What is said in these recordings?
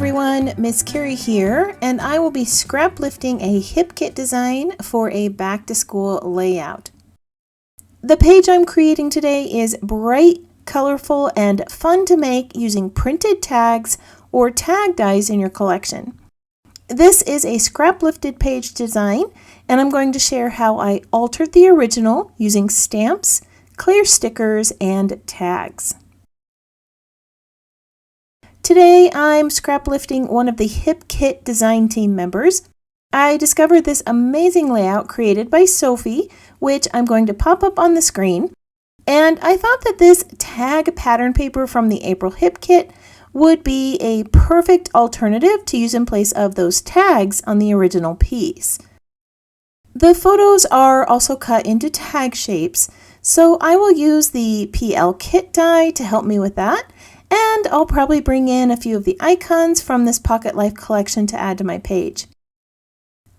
everyone, Miss Carrie here, and I will be scrap lifting a HipKit design for a back-to-school layout. The page I'm creating today is bright, colorful, and fun to make using printed tags or tag dies in your collection. This is a scrap lifted page design, and I'm going to share how I altered the original using stamps, clear stickers, and tags. Today, I'm scrap lifting one of the HipKit design team members. I discovered this amazing layout created by Sophie, which I'm going to pop up on the screen. And I thought that this tag pattern paper from the April HipKit would be a perfect alternative to use in place of those tags on the original piece. The photos are also cut into tag shapes, so I will use the PL kit die to help me with that. And I'll probably bring in a few of the icons from this Pocket Life collection to add to my page.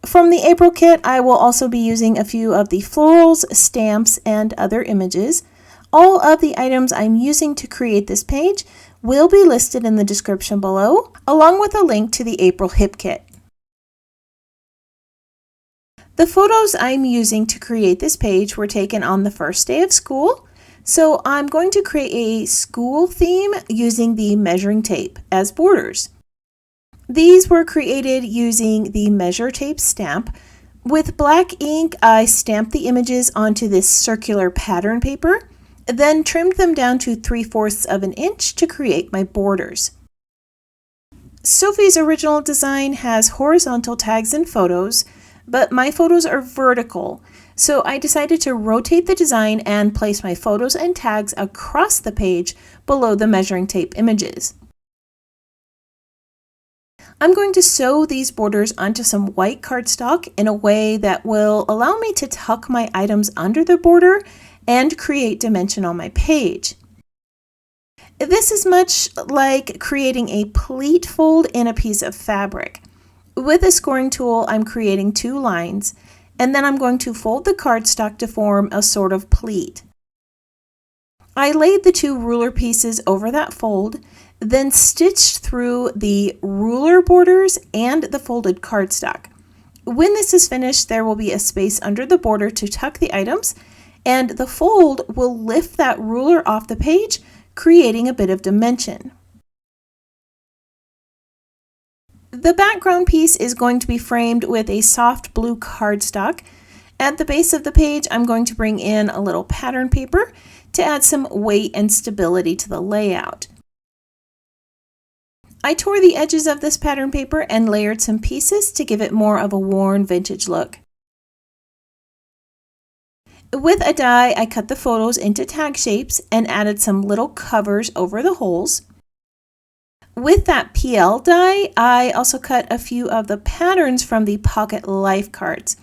From the April kit, I will also be using a few of the florals, stamps, and other images. All of the items I'm using to create this page will be listed in the description below, along with a link to the April HipKit. The photos I'm using to create this page were taken on the first day of school. So I'm going to create a school theme using the measuring tape as borders. These were created using the measure tape stamp. With black ink, I stamped the images onto this circular pattern paper, then trimmed them down to 3/4 of an inch to create my borders. Sophie's original design has horizontal tags and photos, but my photos are vertical. So I decided to rotate the design and place my photos and tags across the page below the measuring tape images. I'm going to sew these borders onto some white cardstock in a way that will allow me to tuck my items under the border and create dimension on my page. This is much like creating a pleat fold in a piece of fabric. With a scoring tool, I'm creating 2 lines, and then I'm going to fold the cardstock to form a sort of pleat. I laid the 2 ruler pieces over that fold, then stitched through the ruler borders and the folded cardstock. When this is finished, there will be a space under the border to tuck the items, and the fold will lift that ruler off the page, creating a bit of dimension. The background piece is going to be framed with a soft blue cardstock. At the base of the page, I'm going to bring in a little pattern paper to add some weight and stability to the layout. I tore the edges of this pattern paper and layered some pieces to give it more of a worn vintage look. With a die, I cut the photos into tag shapes and added some little covers over the holes. With that PL die, I also cut a few of the patterns from the Pocket Life cards.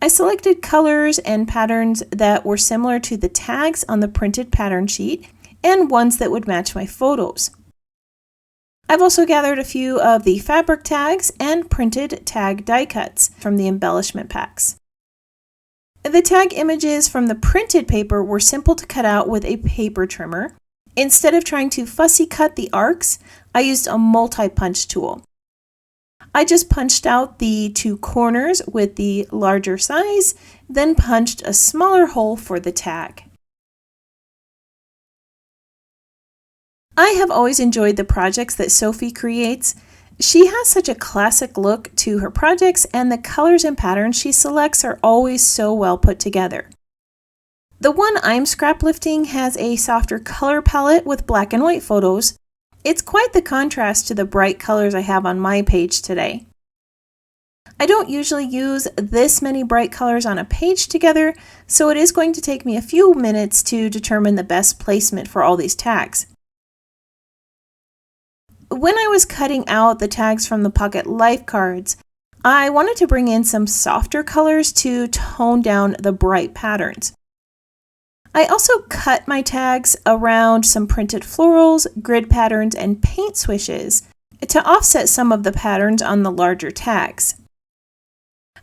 I selected colors and patterns that were similar to the tags on the printed pattern sheet and ones that would match my photos. I've also gathered a few of the fabric tags and printed tag die cuts from the embellishment packs. The tag images from the printed paper were simple to cut out with a paper trimmer. Instead of trying to fussy cut the arcs, I used a multi-punch tool. I just punched out the 2 corners with the larger size, then punched a smaller hole for the tag. I have always enjoyed the projects that Sophie creates. She has such a classic look to her projects, and the colors and patterns she selects are always so well put together. The one I'm scrap lifting has a softer color palette with black and white photos. It's quite the contrast to the bright colors I have on my page today. I don't usually use this many bright colors on a page together, so it is going to take me a few minutes to determine the best placement for all these tags. When I was cutting out the tags from the Pocket Life cards, I wanted to bring in some softer colors to tone down the bright patterns. I also cut my tags around some printed florals, grid patterns, and paint swishes to offset some of the patterns on the larger tags.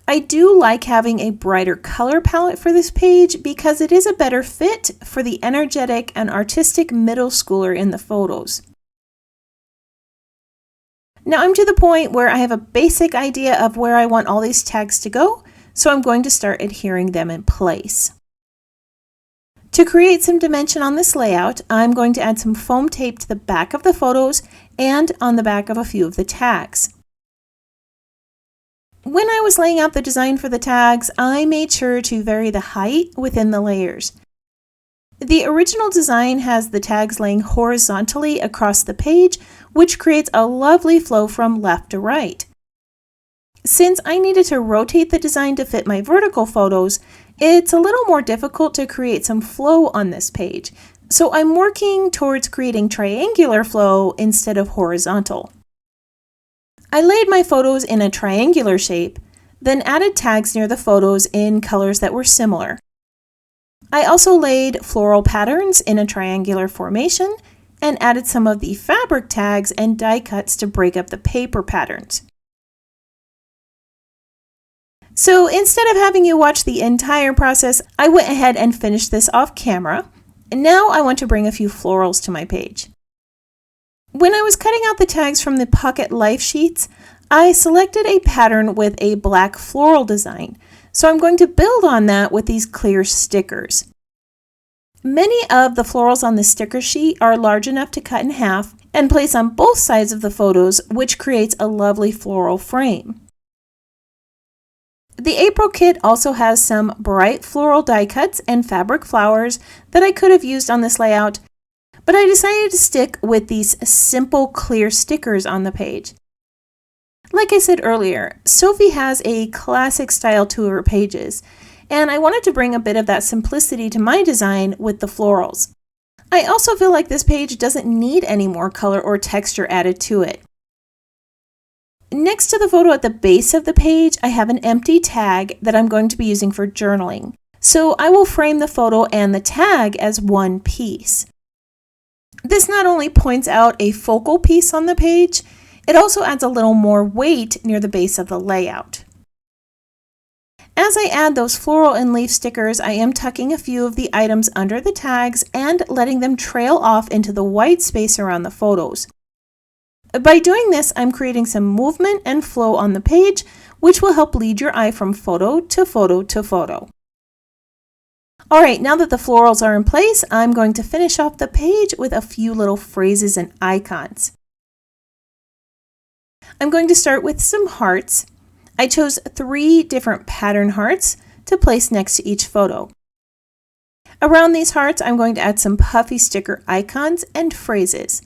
I do like having a brighter color palette for this page because it is a better fit for the energetic and artistic middle schooler in the photos. Now I'm to the point where I have a basic idea of where I want all these tags to go, so I'm going to start adhering them in place. To create some dimension on this layout, I'm going to add some foam tape to the back of the photos and on the back of a few of the tags. When I was laying out the design for the tags, I made sure to vary the height within the layers. The original design has the tags laying horizontally across the page, which creates a lovely flow from left to right. Since I needed to rotate the design to fit my vertical photos, it's a little more difficult to create some flow on this page, so I'm working towards creating triangular flow instead of horizontal. I laid my photos in a triangular shape, then added tags near the photos in colors that were similar. I also laid floral patterns in a triangular formation and added some of the fabric tags and die cuts to break up the paper patterns. So instead of having you watch the entire process, I went ahead and finished this off camera. And now I want to bring a few florals to my page. When I was cutting out the tags from the pocket life sheets, I selected a pattern with a black floral design. So I'm going to build on that with these clear stickers. Many of the florals on the sticker sheet are large enough to cut in half and place on both sides of the photos, which creates a lovely floral frame. The April kit also has some bright floral die cuts and fabric flowers that I could have used on this layout, but I decided to stick with these simple clear stickers on the page. Like I said earlier, Sophie has a classic style to her pages, and I wanted to bring a bit of that simplicity to my design with the florals. I also feel like this page doesn't need any more color or texture added to it. Next to the photo at the base of the page, I have an empty tag that I'm going to be using for journaling. So I will frame the photo and the tag as one piece. This not only points out a focal piece on the page, it also adds a little more weight near the base of the layout. As I add those floral and leaf stickers, I am tucking a few of the items under the tags and letting them trail off into the white space around the photos. By doing this, I'm creating some movement and flow on the page, which will help lead your eye from photo to photo to photo. Alright, now that the florals are in place, I'm going to finish off the page with a few little phrases and icons. I'm going to start with some hearts. I chose 3 different pattern hearts to place next to each photo. Around these hearts, I'm going to add some puffy sticker icons and phrases.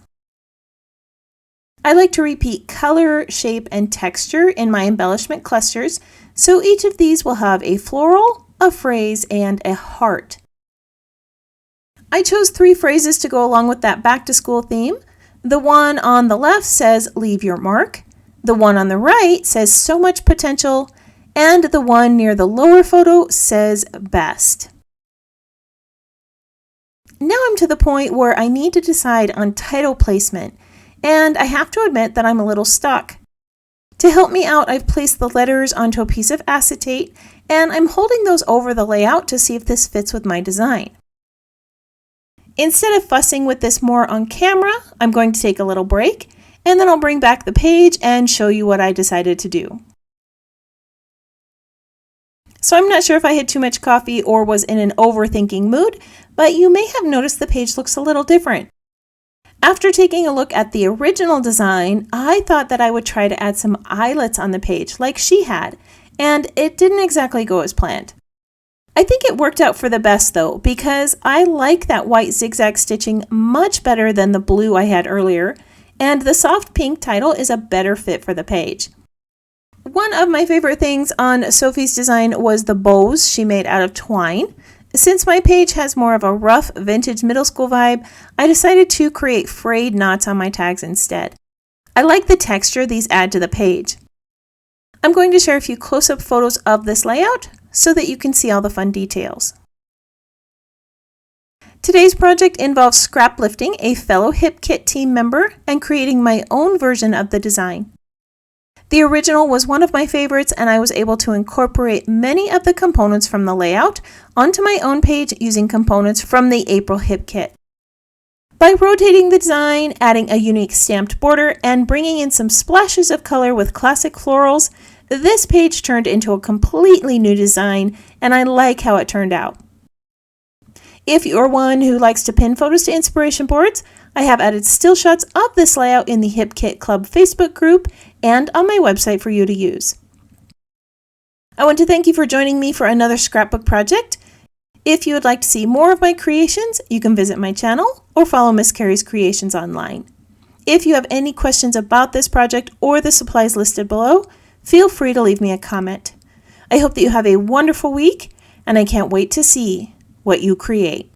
I like to repeat color, shape, and texture in my embellishment clusters, so each of these will have a floral, a phrase, and a heart. I chose 3 phrases to go along with that back to school theme. The one on the left says, "Leave your mark." The one on the right says, "So much potential." And the one near the lower photo says, "Best." Now I'm to the point where I need to decide on title placement, and I have to admit that I'm a little stuck. To help me out, I've placed the letters onto a piece of acetate, and I'm holding those over the layout to see if this fits with my design. Instead of fussing with this more on camera, I'm going to take a little break, and then I'll bring back the page and show you what I decided to do. So I'm not sure if I had too much coffee or was in an overthinking mood, but you may have noticed the page looks a little different. After taking a look at the original design, I thought that I would try to add some eyelets on the page like she had, and it didn't exactly go as planned. I think it worked out for the best though, because I like that white zigzag stitching much better than the blue I had earlier, and the soft pink title is a better fit for the page. One of my favorite things on Sophie's design was the bows she made out of twine. Since my page has more of a rough vintage middle school vibe, I decided to create frayed knots on my tags instead. I like the texture these add to the page. I'm going to share a few close-up photos of this layout so that you can see all the fun details. Today's project involves scraplifting a fellow HipKit team member and creating my own version of the design. The original was one of my favorites, and I was able to incorporate many of the components from the layout onto my own page using components from the April HipKit. By rotating the design, adding a unique stamped border, and bringing in some splashes of color with classic florals, this page turned into a completely new design, and I like how it turned out. If you're one who likes to pin photos to inspiration boards, I have added still shots of this layout in the HipKit Club Facebook group and on my website for you to use. I want to thank you for joining me for another scrapbook project. If you would like to see more of my creations, you can visit my channel or follow Miss Carrie's Creations online. If you have any questions about this project or the supplies listed below, feel free to leave me a comment. I hope that you have a wonderful week, and I can't wait to see what you create.